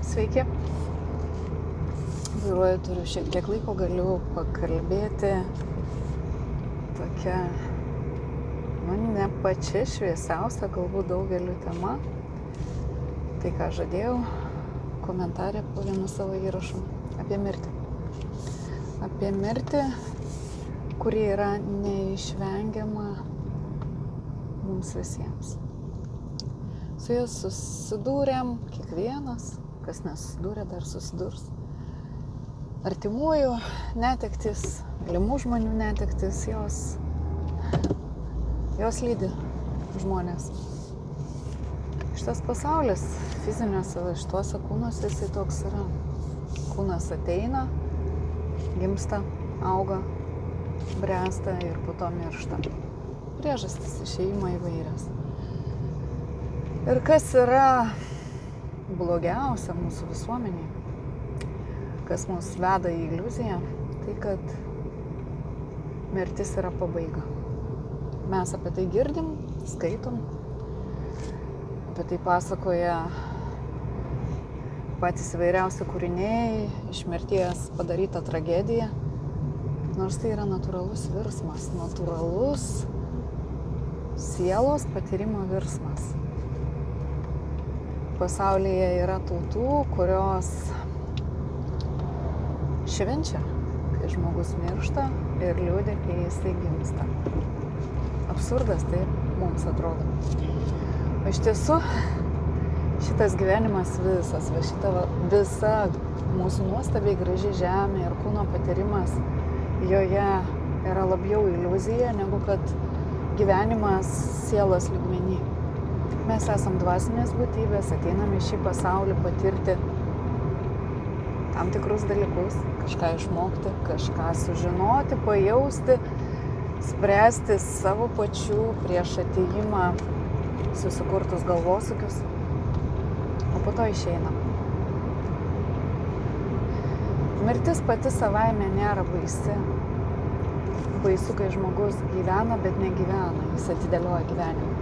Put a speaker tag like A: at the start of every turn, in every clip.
A: Sveiki. Vairuoju, turiu šiek tiek laiko, galiu pakalbėti tokia, ne pačia šviesiausia, galbūt daugeliu tema. Tai, ką žadėjau komentarė po vienu savo įrašu apie mirtį. Apie mirtį, kuri yra neišvengiama mums visiems. Su jais susidūrėm kiekvienas, kas nesusidūrė, dar susidurs. Artimųjų netektis, mylimų žmonių netektis, jos lydi žmonės. Šitas pasaulis fiziniuose šituose kūnuose jisai toks yra. Kūnas ateina, gimsta, auga, bręsta ir po to miršta. Priežastys išėjimo įvairias. Ir kas yra blogiausia mūsų visuomeniai, kas mus veda į iliuziją, tai kad mirtis yra pabaiga. Mes apie tai girdim, skaitom, apie tai pasakoja patys įvairiausi kūriniai, iš mirties padaryta tragedija, nors tai yra natūralus virsmas, natūralus sielos patyrimo virsmas. Pasaulyje yra tautų, kurios švenčia, kai žmogus miršta ir liūdi, kai jisai gimsta. Absurdas tai mums atrodo. O iš tiesų, šitas gyvenimas visas, visa mūsų nuostabiai graži žemė ir kūno patyrimas, joje yra labiau iliuzija, negu kad gyvenimas sielos lygmenį. Mes esam dvasinės būtybės, ateiname į šį pasaulį patirti tam tikrus dalykus, kažką išmokti, kažką sužinoti, pajausti, spręsti savo pačių prieš atėjimą susikurtus galvosukius, o po to išeinam. Mirtis pati savaime nėra baisi. Baisu, kai žmogus gyvena, bet negyvena, jis atidėlioja gyvenimą.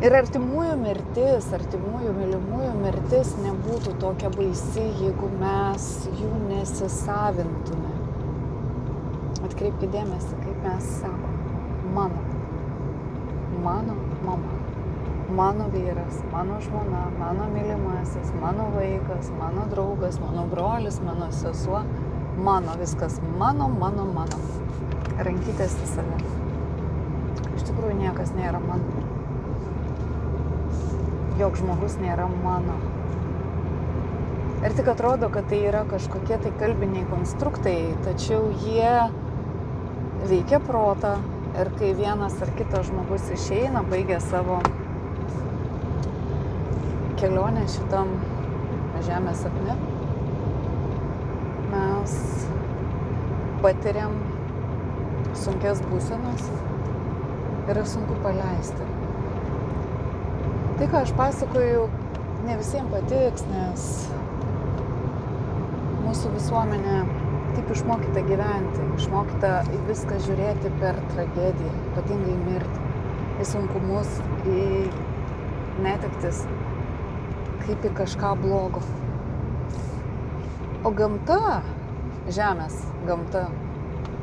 A: Ir artimųjų mirtis, artimųjų mylimųjų mirtis nebūtų tokia baisi, jeigu mes jų nesisavintume. Atkreipkite dėmesį, kaip mes sakom, mano mama, mano vyras, mano žmona, mano mylimasis, mano vaikas, mano draugas, mano brolis, mano sesuo, mano viskas, mano. Rankytės į save. Iš tikrųjų niekas nėra mano. Joks žmogus nėra mano. Ir tik atrodo, kad tai yra kažkokie tai kalbiniai konstruktai, tačiau jie veikia protą. Ir kai vienas ar kitas žmogus išeina, baigia savo kelionę šitam žemės sapne, mes patiriam sunkias būsenas ir sunku paleisti. Tai, ką aš pasakoju, ne visiems patiks, nes mūsų visuomenė taip išmokyta gyventi, išmokyta į viską žiūrėti per tragediją, ypatingai mirtį, į sunkumus, į netektis, kaip į kažką blogo. O gamta, žemės gamta,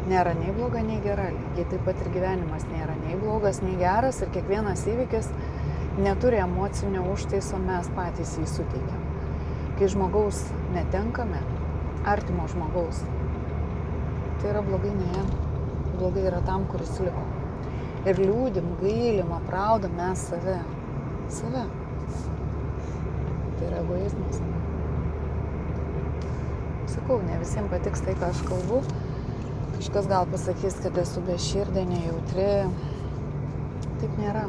A: nėra nei bloga, nei gera. Lygiai taip pat ir gyvenimas nėra nei blogas, nei geras ir kiekvienas įvykis neturi emocinio užtaiso, mes patys jį suteikiam. Kai žmogaus netenkame, artimo žmogaus, tai yra blogai ne jam, blogai yra tam, kuris liko. Ir liūdim, gailim, apraudam mes save. Tai yra egoizmas. Sakau, ne visiems patiks tai, ką aš kalbu. Kažkas gal pasakys, kad esu beširdė, nejautri. Taip nėra.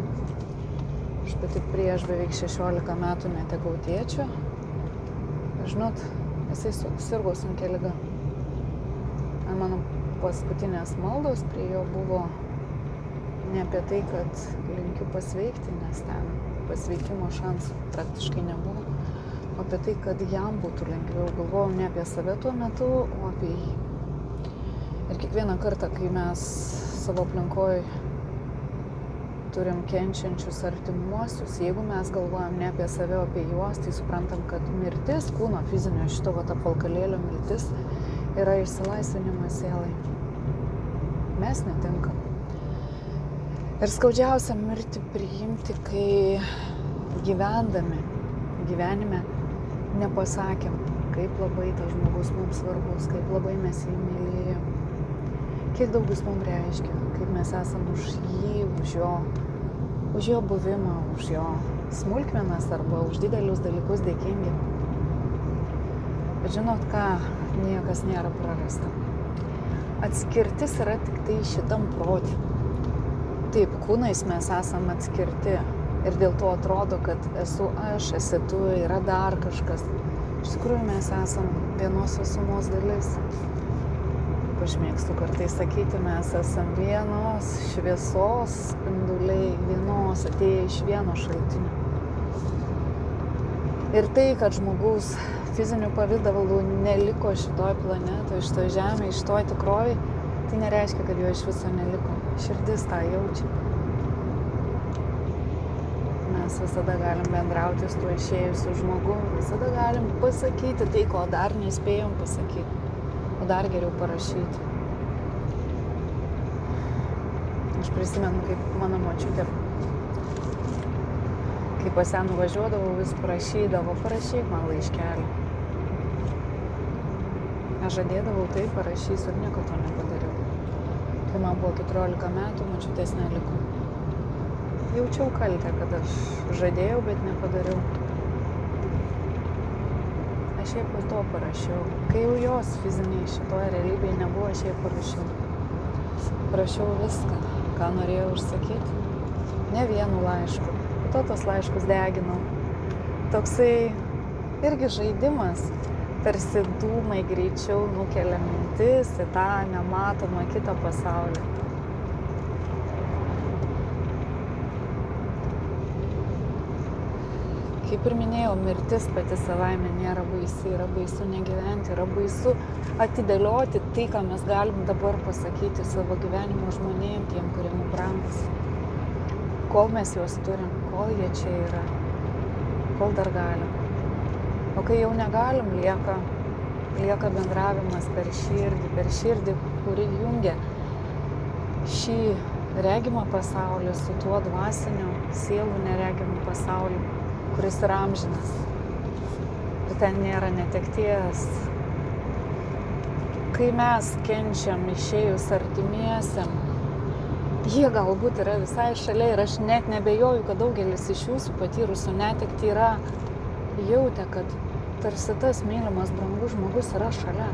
A: Aš pati prieš beveik 16 metų netekau tėčio. Žinot, jisai sirgo sunkia liga. Mano paskutinės maldos prie jo buvo ne apie tai, kad linkiu pasveikti, nes ten pasveikimo šansų praktiškai nebuvo, o apie tai, kad jam būtų lengviau. Galvojau ne apie save tuo metu, o apie jį. Ir kiekvieną kartą, kai mes savo aplinkoj turim kenčiančius artimuosius, jeigu mes galvojam ne apie save, o apie juos, tai suprantam, kad mirtis, kūno fizinio šito apvalkalėlio mirtis yra išsilaisvinimas sielai. Mes netinkam. Ir skaudžiausia mirtį priimti, kai gyvenime nepasakėm, kaip labai tas žmogus mums svarbus, kaip labai mes jį mylėjom, kiek daug jis mums reiškia, kaip mes esam už jį, už jo buvimą, už jo smulkmenas arba už didelius dalykus dėkingi. Bet žinot ką, niekas nėra prarasta. Atskirtis yra tik tai šitam protį. Taip, kūnais mes esam atskirti ir dėl to atrodo, kad esu aš, esi tu, yra dar kažkas. Iš tikrųjų mes esam vienos visumos dalis. Aš mėgstu kartais sakyti, mes esam vienos šviesos spinduliai, vienos atėję iš vieno šaltinio. Ir tai, kad žmogaus fizinių pavidalų neliko šitoj planetoje, šitoj žemėje, šitoj tikrovėj, tai nereiškia, kad jo iš viso neliko. Širdis tą jaučia. Mes visada galim bendrauti su tuo išėjusiu žmogumi, visada galim pasakyti tai, ko dar nespėjom pasakyti, o dar geriau parašyti. Aš prisimenu, kaip mano močiutė, kai pas ją nuvažiuodavau, vis prašydavo, parašyk man laiškelį. Aš žadėdavau, tai parašysiu ir nieko to nepadariau. Kai man buvo 14 metų, močiutės neliko. Jaučiau kaltę, kad aš žadėjau, bet nepadariau. Aš jai po to parašiau. Kai jau jos fiziniai šitoje realybėje nebuvo, aš jai parašiau. Parašiau viską, ką norėjau užsakyti. Ne vienu laišku. Po to tos laiškus deginau. Toksai irgi žaidimas. Tarsi dūmai greičiau nukelia mintis į tą nematomą kitą pasaulį. Kaip ir minėjau, mirtis pati savaime nėra baisi, yra baisu negyventi, yra baisu atidėlioti tai, ką mes galim dabar pasakyti savo gyvenimo žmonėm, tiem, kurie mums brangus. Kol mes juos turim, kol jie čia yra, kol dar galim. O kai jau negalim, lieka bendravimas per širdį, kuri jungia šį regimą pasaulį su tuo dvasiniu, sielų neregimu pasauliu, kuris yra amžinas. Ir ten nėra netekties. Kai mes kenčiam išėjus artimiesiam, jie galbūt yra visai šalia ir aš net nebejoju, kad daugelis iš jūsų patyrusių netektį yra jautę, kad tarsi tas mylimas, brangus žmogus yra šalia.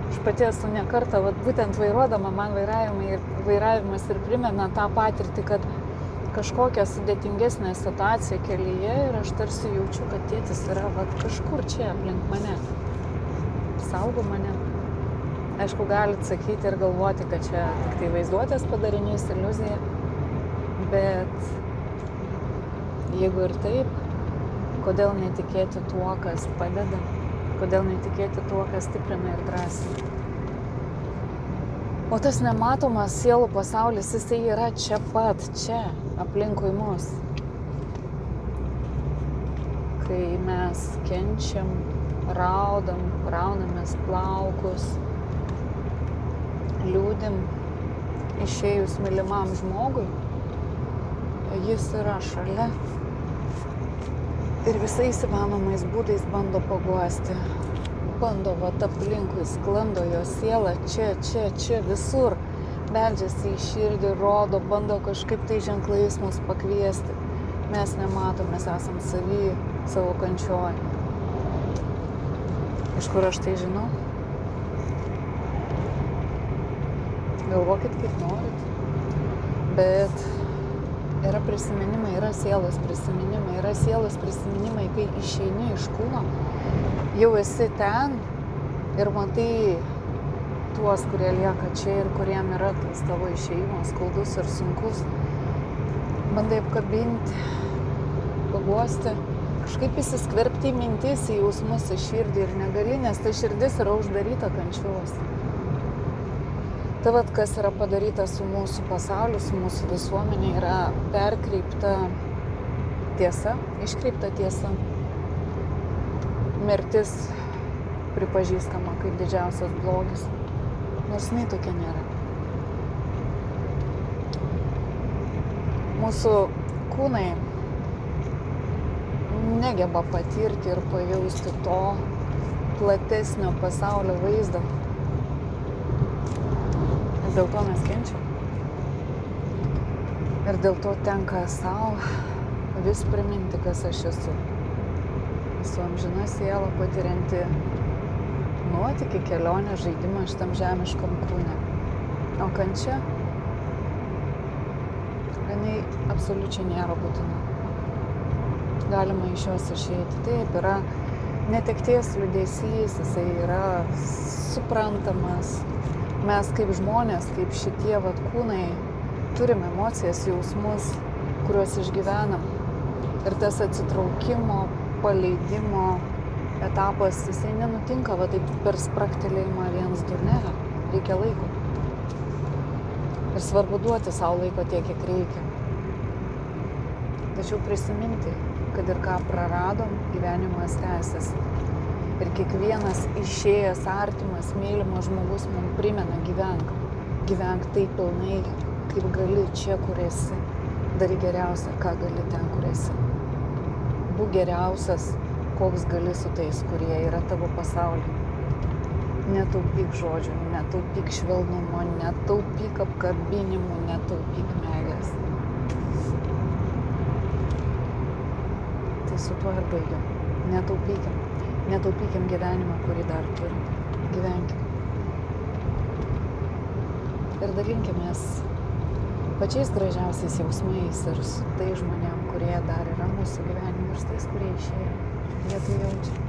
A: Aš pati esu ne kartą, būtent vairuodama, man vairavimas ir primena tą patirtį, kad kažkokia sudėtingesnė situacija kelyje ir aš tarsi jaučiu, kad tėtis yra kažkur čia aplink mane, saugo mane. Aišku, galit sakyti ir galvoti, kad čia tik tai vaizduotės padarinys, iliuzija, bet jeigu ir taip, kodėl netikėti tuo, kas padeda, kodėl netikėti tuo, kas stiprina ir drąsina. O tas nematomas sielų pasaulis, jisai yra čia pat, čia, aplinkui mus. Kai mes kenčiam, raudam, raunamės plaukus, liūdim išėjus mylimam žmogui, jis yra šalia. Ir visais įmanomais būdais bando paguosti. Bando aplinkui, sklando jo siela, čia, visur. Beldžiasi į širdį, rodo, bando kažkaip tai ženklais mus pakviesti. Mes nematom, mes esam savy, savo kančioj. Iš kur aš tai žinau? Galvokit, kaip norit. Bet yra prisiminimai, yra sielos prisiminimai, kai išeini iš kūno, jau esi ten ir matai tuos, kurie lieka čia ir kuriem yra tas tavo išėjimas skaudus ir sunkus. Bandai apkabinti, paguosti, kažkaip įsiskverbti į mintis, į jausmus, į širdį ir negali, nes ta širdis yra uždaryta kančios. Tai vat, kas yra padaryta su mūsų pasauliu, su mūsų visuomenė, yra perkreipta tiesa, iškreipta tiesa. Mirtis pripažįstama kaip didžiausias blogis, nors jinai tokia nėra. Mūsų kūnai negeba patirti ir pajausti to platesnio pasaulio vaizdo. Ir dėl to mes kenčiam. Ir dėl to tenka savo vis priminti, kas aš esu. Esu amžina siela patirianti nuotykį, kelionę, žaidimą šitam žemiškam kūne. O kančia, jinai absoliučiai nėra būtina. Galima iš jos išeiti. Taip, yra netekties liūdesys, jisai yra suprantamas. Mes kaip žmonės, kaip šitie vat kūnai, turim emocijas, jausmus, kuriuos išgyvenam. Ir tas atsitraukimo, paleidimo etapas, jisai nenutinka va taip per spragtelėjimą 1-2, ne, reikia laiko. Ir svarbu duoti savo laiko tiek, kiek reikia. Tačiau prisiminti, kad ir ką praradom, gyvenimas tęsiasi. Ir kiekvienas išėjęs artimas, mylimas žmogus mums primena gyvenk. Gyvenk taip pilnai, kaip gali čia, kur esi. Daryk geriausia, ką gali ten, kur esi. Būk geriausias, koks gali su tais, kurie yra tavo pasaulyje. Netaupyk žodžių, netaupyk švelnumo, netaupyk apkabinimų, netaupyk meilės. Tai su tuo ir baigiam. Netaupykim gyvenimą, kurį dar turim. Gyvenkim. Ir dalinkimės pačiais gražiausiais jausmais ir su tais žmonėm, kurie dar yra mūsų gyvenime ir su tais, kurie išėjo. Jie tai jaučia.